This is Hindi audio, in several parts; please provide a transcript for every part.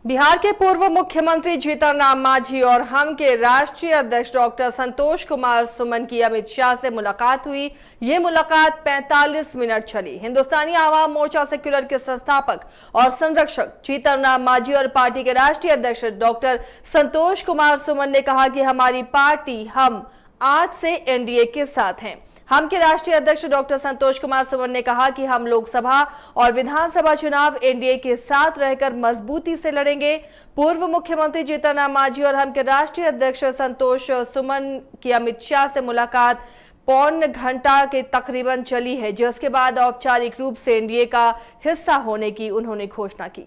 बिहार के पूर्व मुख्यमंत्री जीतन राम मांझी और हम के राष्ट्रीय अध्यक्ष डॉक्टर संतोष कुमार सुमन की अमित शाह से मुलाकात हुई। ये मुलाकात 45 मिनट चली। हिंदुस्तानी आवाम मोर्चा सेक्युलर के संस्थापक और संरक्षक जीतन राम मांझी और पार्टी के राष्ट्रीय अध्यक्ष डॉक्टर संतोष कुमार सुमन ने कहा कि हमारी पार्टी हम आज से एनडीए के साथ हैं। हम के राष्ट्रीय अध्यक्ष डॉक्टर संतोष कुमार सुमन ने कहा कि हम लोकसभा और विधानसभा चुनाव एनडीए के साथ रहकर मजबूती से लड़ेंगे। पूर्व मुख्यमंत्री जीतन राम मांझी और हम के राष्ट्रीय अध्यक्ष संतोष सुमन की अमित शाह से मुलाकात पौन घंटा के तकरीबन चली है, जिसके बाद औपचारिक रूप से एनडीए का हिस्सा होने की उन्होंने घोषणा की।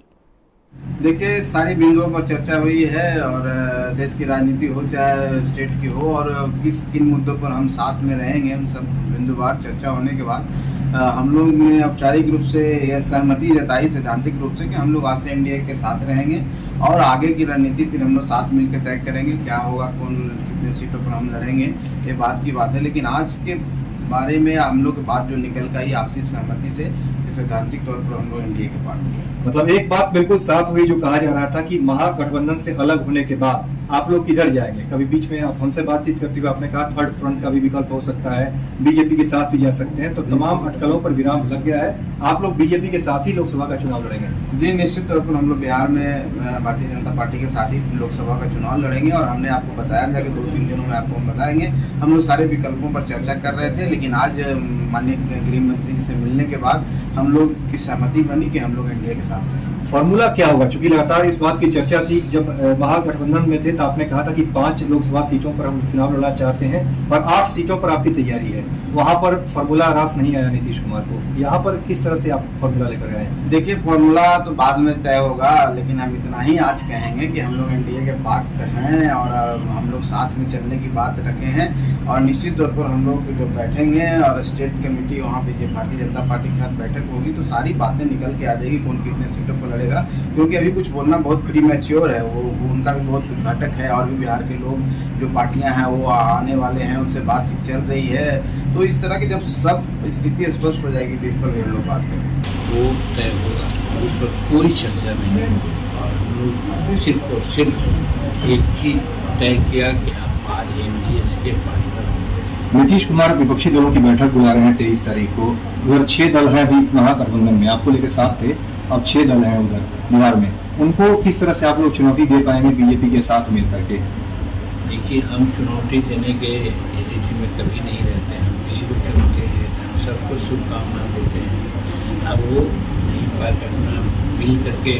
देखिए, सारी बिंदुओं पर चर्चा हुई है और देश की राजनीति हो चाहे स्टेट की हो और किन मुद्दों पर हम साथ में रहेंगे, हम सब बिंदुवार चर्चा होने के बाद हम लोग ने औपचारिक रूप से यह सहमति जताई सैद्धांतिक रूप से कि हम लोग आज से एनडीए के साथ रहेंगे और आगे की रणनीति फिर हम लोग साथ मिलकर तय करेंगे क्या होगा, कौन कितने सीटों पर हम लड़ेंगे, ये बात की बात है। लेकिन आज के बारे में हम लोग की बात जो निकल कर आई आपसी सहमति से सैद्धांतिक तौर पर हम लोग एनडीए के पार्ट में। मतलब एक बात बिल्कुल साफ हुई जो कहा जा रहा था कि महागठबंधन से अलग होने के बाद आप लोग किधर जाएंगे। कभी बीच में आप हमसे बातचीत करते हुए आपने कहा थर्ड फ्रंट का भी विकल्प हो सकता है, बीजेपी के साथ भी जा सकते हैं, तो तमाम अटकलों पर विराम लग गया है। आप लोग बीजेपी के साथ ही लोकसभा का चुनाव लड़ेंगे? जी, निश्चित तौर पर हम लोग बिहार में भारतीय जनता पार्टी के साथ ही लोकसभा का चुनाव लड़ेंगे और हमने आपको बताया था कि 2-3 दिनों में आपको हम बताएंगे। हम लोग सारे विकल्पों पर चर्चा कर रहे थे, लेकिन आज माननीय गृह मंत्री जी से मिलने के बाद हम लोग की सहमति बनी कि हम लोग एनडीए के साथ हैं। फॉर्मूला क्या होगा? चूंकि लगातार इस बात की चर्चा थी जब महागठबंधन में थे तो आपने कहा था कि 5 लोकसभा सीटों पर हम चुनाव लड़ना चाहते हैं और 8 सीटों पर आपकी तैयारी है। वहां पर फॉर्मूला रास नहीं आया नीतीश कुमार को। यहाँ पर किस तरह से आप फॉर्मूला लेकर आए हैं? देखिए, फॉर्मूला तो बाद में तय होगा, लेकिन हम इतना ही आज कहेंगे कि हम लोग एनडीए के पार्ट हैं और हम लोग साथ में चलने की बात रखे हैं और निश्चित तौर पर हम लोग जब बैठेंगे और स्टेट कमेटी वहाँ पे जब भारतीय जनता पार्टी के साथ बैठक होगी तो सारी बातें निकल के आ जाएगी कौन कितने सीटों पर लड़ेगा। क्योंकि अभी कुछ बोलना बहुत प्री मैच्योर है, वो उनका भी बहुत घटक है और भी बिहार के लोग जो पार्टियां हैं वो आने वाले हैं, उनसे बातचीत चल रही है। तो इस तरह की जब सब स्थिति स्पष्ट हो जाएगी तो इस पर भी हम लोग बात करेंगे। वो तय होगा, उस पर कोई चर्चा नहीं होगी और हम लोग सिर्फ और सिर्फ एक ही तय किया कि हम आज एनडीए के पार्टनर होंगे। नीतीश कुमार विपक्षी दलों की बैठक बुला रहे हैं 23 तारीख को। उधर 6 दल हैं अभी महागठबंधन में, आपको लेकर 7 थे, अब 6 दल हैं उधर बिहार में। उनको किस तरह से आप लोग चुनौती दे पाएंगे बीजेपी के साथ मिल करके? देखिए, हम चुनौती देने के स्थिति में कभी नहीं रहते हैं, हम किसी को चुनौती नहीं देते हैं, हम सबको शुभकामना देते हैं। अब वो नहीं पाकर अपना मिल करके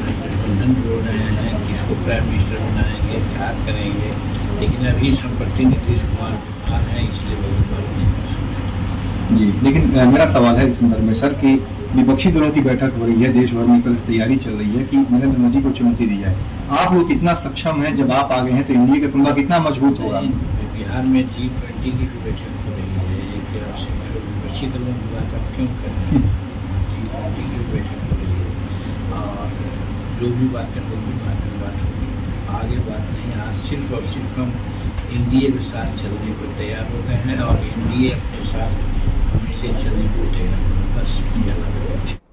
गठबंधन जोड़ रहे हैं, किसको प्राइम मिनिस्टर बनाएंगे, क्या करेंगे, लेकिन अभी संप्रति नीतीश कुमार बिहार हैं इसलिए बहुत बात नहीं कर सकते। जी, लेकिन मेरा सवाल है इस संदर्भ में सर कि विपक्षी दलों की बैठक हो रही है, देश भर में एक तरह से तैयारी चल रही है कि नरेंद्र मोदी को चुनौती दी जाए। आप लोग कितना सक्षम हैं? जब आप आगे हैं तो एनडीए का कुंभा कितना मजबूत होगा? बिहार में G20 की भी बैठक हो रही है, एक विपक्षी दलों की बात आप क्यों कर रहे हैं? G20 की बैठक हो रही है और जो भी बातें होगी बाद में बात होगी, आगे बात नहीं। आज सिर्फ और सिर्फ हम एनडीए के साथ चलने को तैयार हो गए हैं और एनडीए अपने साथ मिलकर चलने को तैयार हो, बस इसके अलावा